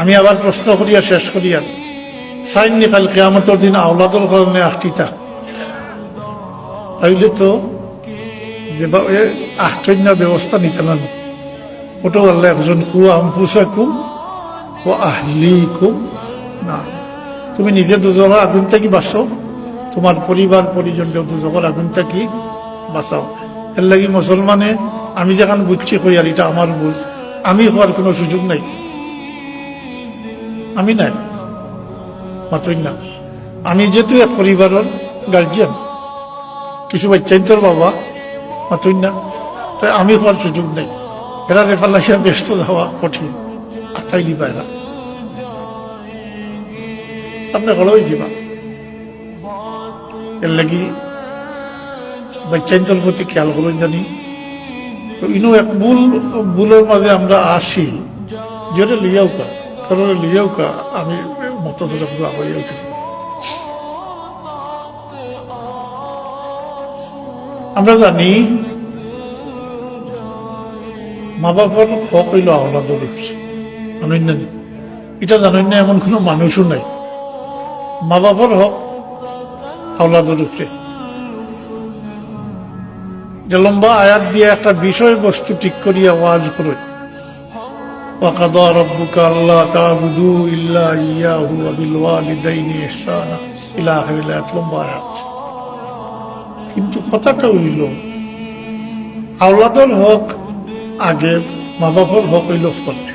আমি আবার প্রশ্ন করিয়া শেষ করিয়া সাইননি কাল কিয়ামতের দিন আওলাদর কারণে আটটিতা তাইলে তো যেভাবে আটন্য ব্যবস্থা নিতে না ওটা বললে একজন কু আনফুসাকুম ও আহলিকুম না, তুমি নিজে দুজনের আগুন থেকে বাঁচো, তোমার পরিবার পরিজনকে দুজনের আগুন থেকে বাঁচাও। এর লাগি মুসলমানে আমি যেখানে বুঝছি কই আর এটা আমার বুঝ, আমি হওয়ার কোনো সুযোগ নাই, আমি নাই মাতই না। আমি যেহেতু এক পরিবারের গার্জিয়ান, কিছু বাচ্চাইন্তর বাবা মাতই না, তাই আমি হওয়ার সুযোগ নেই। এরা রেফার লাগিয়া ব্যস্ত যাওয়া কঠিন, আটটাই দিবা আপনি ঘরেই যাবা। এর লাগি বাচ্চাইন্তর প্রতি খেয়াল করুন জানি। তো ইনো এক ভুলের মাঝে আমরা আসি, যেটা লিয়াও কা কারণ লিয়াও কা আমি মতো হয়ে উঠি। আমরা জানি মা বাবার হক হইল আওলাদের উপরে, জানেন না? এটা জানেন না এমন কোনো মানুষও নাই। মা বাবার হক আওলাদের উপরে। যে লম্বা আয়াত দিয়ে একটা বিষয়বস্তু ঠিক করিয়া ওয়াজ করে, ওয়াকাদা রাব্বুকা আল্লা তা'বুদু ইল্লা ইয়াহু ওয়া বিল ওয়ালিদাইনি ইহসানা ইলা আখিরিল আয়াত, লম্বা আয়াত। কিন্তু কথাটা হইল আওলাদের হক আগে, মা বাবার হক হইল পরে।